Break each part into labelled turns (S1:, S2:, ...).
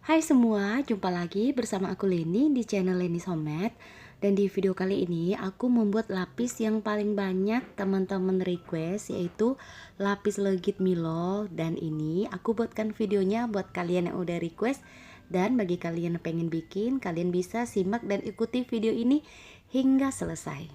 S1: Hai semua, jumpa lagi bersama aku Leni di channel Leni's Homemade. Dan di video kali ini aku membuat lapis yang paling banyak teman-teman request, yaitu lapis legit Milo. Dan ini aku buatkan videonya buat kalian yang udah request. Dan bagi kalian yang pengen bikin, kalian bisa simak dan ikuti video ini hingga selesai.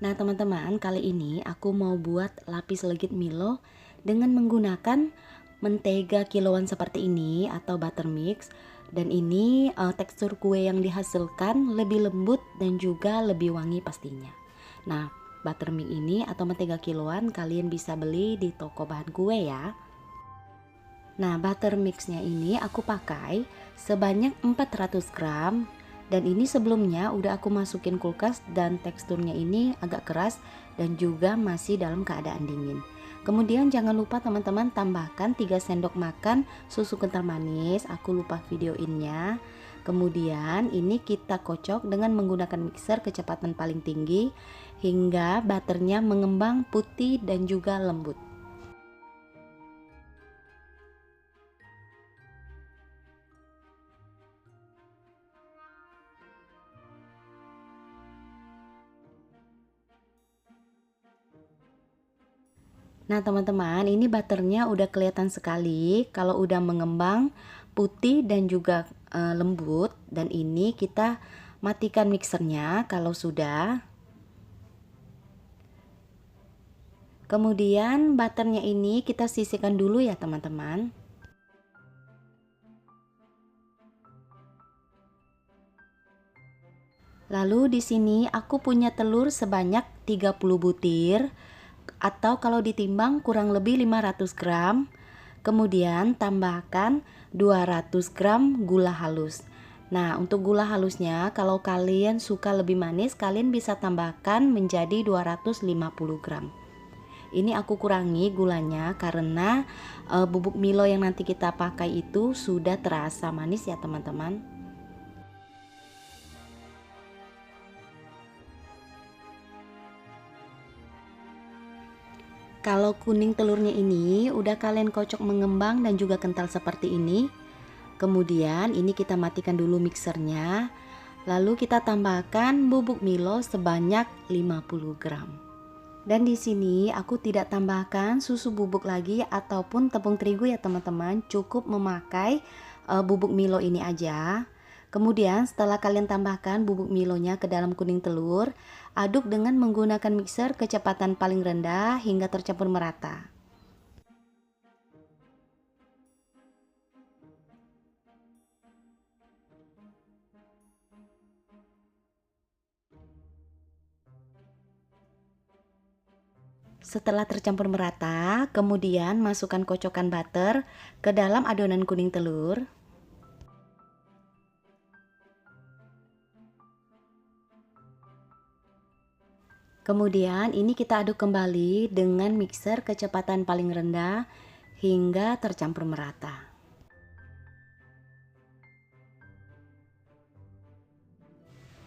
S1: Nah teman-teman, kali ini aku mau buat lapis legit Milo dengan menggunakan mentega kiloan seperti ini atau buttermix. Dan ini tekstur kue yang dihasilkan lebih lembut dan juga lebih wangi pastinya. Nah buttermix ini atau mentega kiloan kalian bisa beli di toko bahan kue ya. Nah buttermixnya ini aku pakai sebanyak 400 gram. Dan ini sebelumnya udah aku masukin kulkas dan teksturnya ini agak keras dan juga masih dalam keadaan dingin. Kemudian jangan lupa teman-teman tambahkan 3 sendok makan susu kental manis, aku lupa videoinnya. Kemudian ini kita kocok dengan menggunakan mixer kecepatan paling tinggi hingga butternya mengembang putih dan juga lembut. Nah teman-teman, ini butternya udah kelihatan sekali kalau udah mengembang putih dan juga lembut. Dan ini kita matikan mixernya kalau sudah. Kemudian butternya ini kita sisihkan dulu ya teman-teman. Lalu di sini aku punya telur sebanyak 30 butir atau kalau ditimbang kurang lebih 500 gram. Kemudian tambahkan 200 gram gula halus. Nah untuk gula halusnya kalau kalian suka lebih manis kalian bisa tambahkan menjadi 250 gram. Ini aku kurangi gulanya karena bubuk Milo yang nanti kita pakai itu sudah terasa manis ya teman-teman. Kalau kuning telurnya ini udah kalian kocok mengembang dan juga kental seperti ini. Kemudian ini kita matikan dulu mixernya. Lalu kita tambahkan bubuk Milo sebanyak 50 gram. Dan di sini aku tidak tambahkan susu bubuk lagi ataupun tepung terigu ya teman-teman. Cukup memakai bubuk Milo ini aja. Kemudian setelah kalian tambahkan bubuk Milonya ke dalam kuning telur, aduk dengan menggunakan mixer kecepatan paling rendah hingga tercampur merata. Setelah tercampur merata, kemudian masukkan kocokan butter ke dalam adonan kuning telur. Kemudian ini kita aduk kembali dengan mixer kecepatan paling rendah hingga tercampur merata.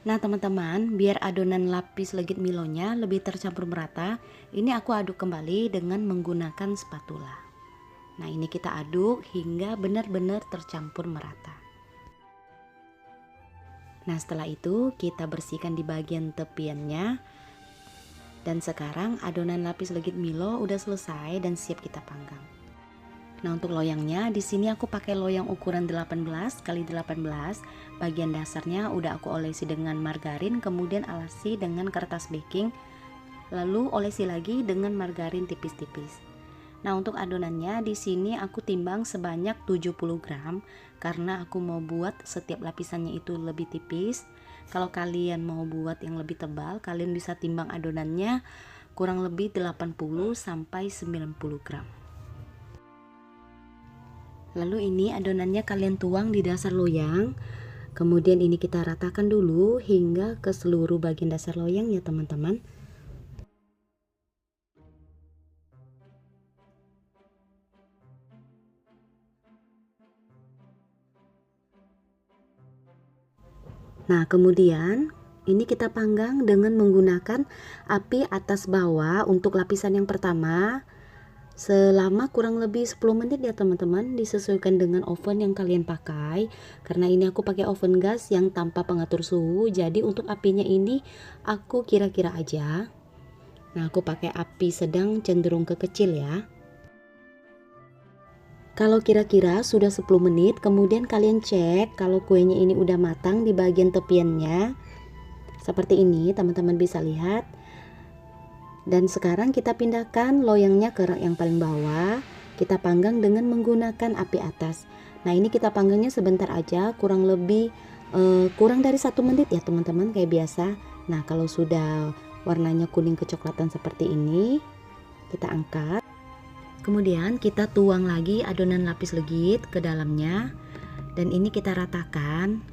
S1: Nah teman-teman, biar adonan lapis legit Milonya lebih tercampur merata, ini aku aduk kembali dengan menggunakan spatula. Nah ini kita aduk hingga benar-benar tercampur merata. Nah setelah itu kita bersihkan di bagian tepiannya. Dan sekarang adonan lapis legit Milo udah selesai dan siap kita panggang. Nah untuk loyangnya di sini aku pakai loyang ukuran 18 x 18. Bagian dasarnya udah aku olesi dengan margarin, kemudian alasi dengan kertas baking, lalu olesi lagi dengan margarin tipis-tipis. Nah untuk adonannya di sini aku timbang sebanyak 70 gram karena aku mau buat setiap lapisannya itu lebih tipis. Kalau kalian mau buat yang lebih tebal, kalian bisa timbang adonannya kurang lebih 80 sampai 90 gram. Lalu ini adonannya kalian tuang di dasar loyang. Kemudian ini kita ratakan dulu hingga ke seluruh bagian dasar loyang ya teman-teman. Nah kemudian ini kita panggang dengan menggunakan api atas bawah untuk lapisan yang pertama. selama kurang lebih 10 menit ya teman-teman, disesuaikan dengan oven yang kalian pakai. Karena ini aku pakai oven gas yang tanpa pengatur suhu, jadi untuk apinya ini aku kira-kira aja. Nah, aku pakai api sedang cenderung ke kecil ya. Kalau kira-kira sudah 10 menit, kemudian kalian cek kalau kuenya ini udah matang di bagian tepiannya. Seperti ini, teman-teman bisa lihat. Dan sekarang kita pindahkan loyangnya ke rak yang paling bawah. Kita panggang dengan menggunakan api atas. Nah, ini kita panggangnya sebentar aja, kurang lebih kurang dari 1 menit ya teman-teman, kayak biasa. Nah, kalau sudah warnanya kuning kecoklatan seperti ini, kita angkat. Kemudian kita tuang lagi adonan lapis legit ke dalamnya. Dan ini kita ratakan.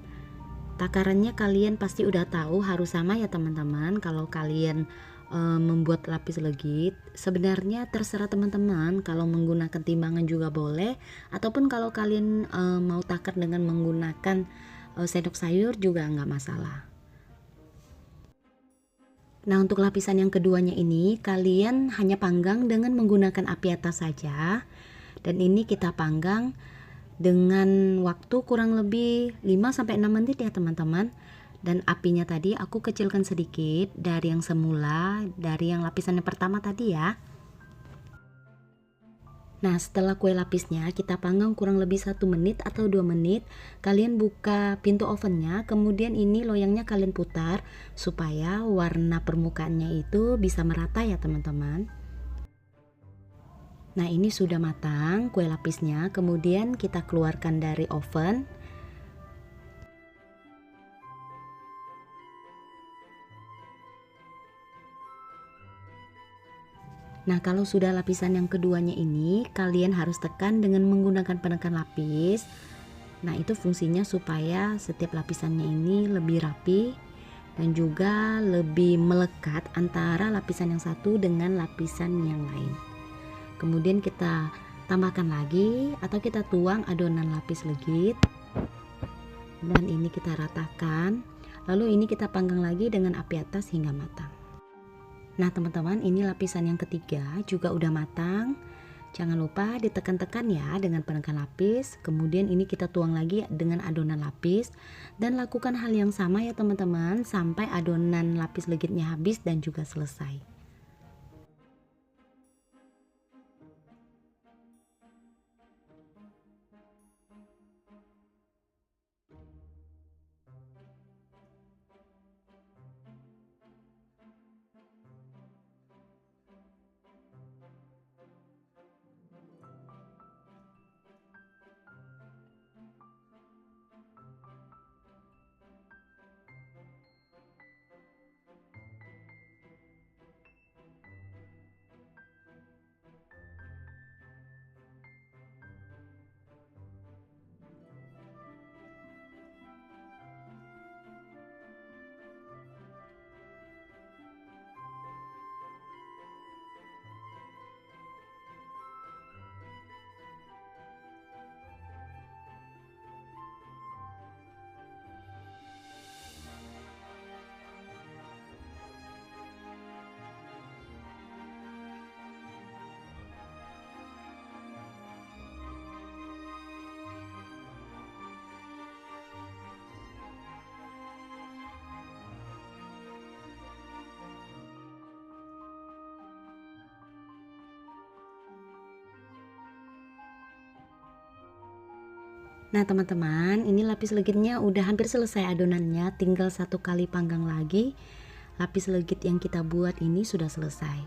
S1: Takarannya kalian pasti udah tahu harus sama ya teman-teman. Kalau kalian membuat lapis legit, sebenarnya terserah teman-teman, kalau menggunakan timbangan juga boleh, ataupun kalau kalian mau takar dengan menggunakan sendok sayur juga nggak masalah. Nah, untuk lapisan yang keduanya ini kalian hanya panggang dengan menggunakan api atas saja. Dan ini kita panggang dengan waktu kurang lebih 5-6 menit ya teman-teman. Dan apinya tadi aku kecilkan sedikit dari yang semula, dari yang lapisan yang pertama tadi ya. Nah, setelah kue lapisnya kita panggang kurang lebih 1 menit atau 2 menit. Kalian buka pintu ovennya, kemudian ini loyangnya kalian putar supaya warna permukaannya itu bisa merata ya teman-teman. Nah, ini sudah matang kue lapisnya, kemudian kita keluarkan dari oven. Nah, kalau sudah lapisan yang keduanya ini, kalian harus tekan dengan menggunakan penekan lapis. Nah, itu fungsinya supaya setiap lapisannya ini lebih rapi dan juga lebih melekat antara lapisan yang satu dengan lapisan yang lain. Kemudian kita tambahkan lagi atau kita tuang adonan lapis legit. Dan ini kita ratakan. Lalu ini kita panggang lagi dengan api atas hingga matang. Nah teman-teman, ini lapisan yang ketiga juga udah matang. Jangan lupa ditekan-tekan ya dengan penekan lapis. Kemudian ini kita tuang lagi dengan adonan lapis. Dan lakukan hal yang sama ya teman-teman, sampai adonan lapis legitnya habis dan juga selesai. Nah teman-teman, ini lapis legitnya udah hampir selesai adonannya, tinggal 1 kali panggang lagi. Lapis legit yang kita buat ini sudah selesai.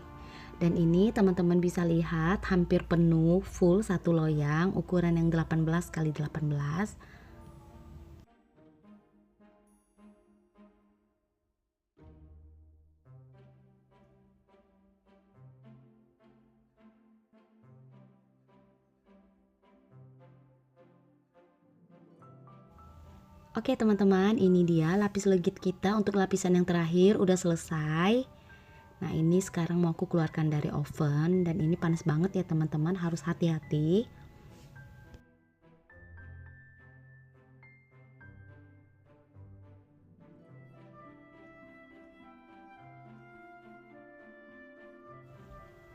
S1: Dan ini teman-teman bisa lihat hampir penuh full satu loyang, ukuran yang 18 kali 18. Oke teman-teman, ini dia lapis legit kita untuk lapisan yang terakhir udah selesai. Nah ini sekarang mau aku keluarkan dari oven, dan ini panas banget ya teman-teman, harus hati-hati.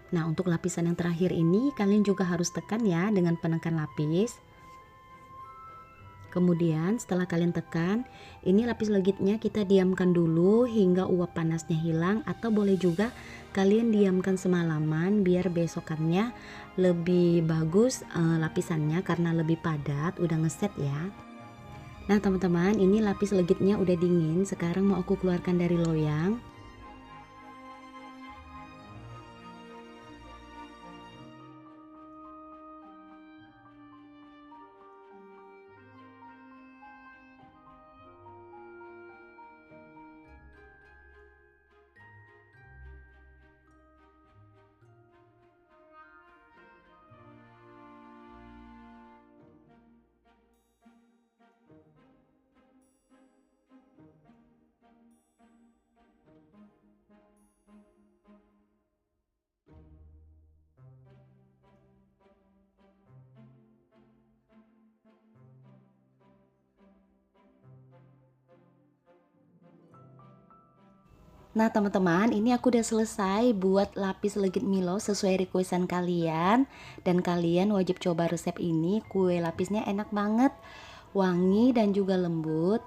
S1: Nah, untuk lapisan yang terakhir ini kalian juga harus tekan ya dengan penekan lapis. Kemudian setelah kalian tekan, ini lapis legitnya kita diamkan dulu hingga uap panasnya hilang, atau boleh juga kalian diamkan semalaman biar besokannya lebih bagus lapisannya karena lebih padat, udah ngeset ya. Nah teman-teman, ini lapis legitnya udah dingin, sekarang mau aku keluarkan dari loyang. Nah teman-teman, ini aku udah selesai buat lapis legit Milo sesuai requestan kalian. Dan kalian wajib coba resep ini, kue lapisnya enak banget, wangi dan juga lembut.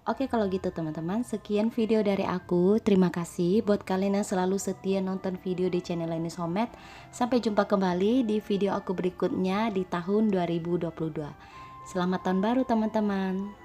S1: Oke kalau gitu teman-teman, sekian video dari aku. Terima kasih buat kalian yang selalu setia nonton video di channel Lenis Homemade. Sampai jumpa kembali di video aku berikutnya di tahun 2022. Selamat tahun baru teman-teman.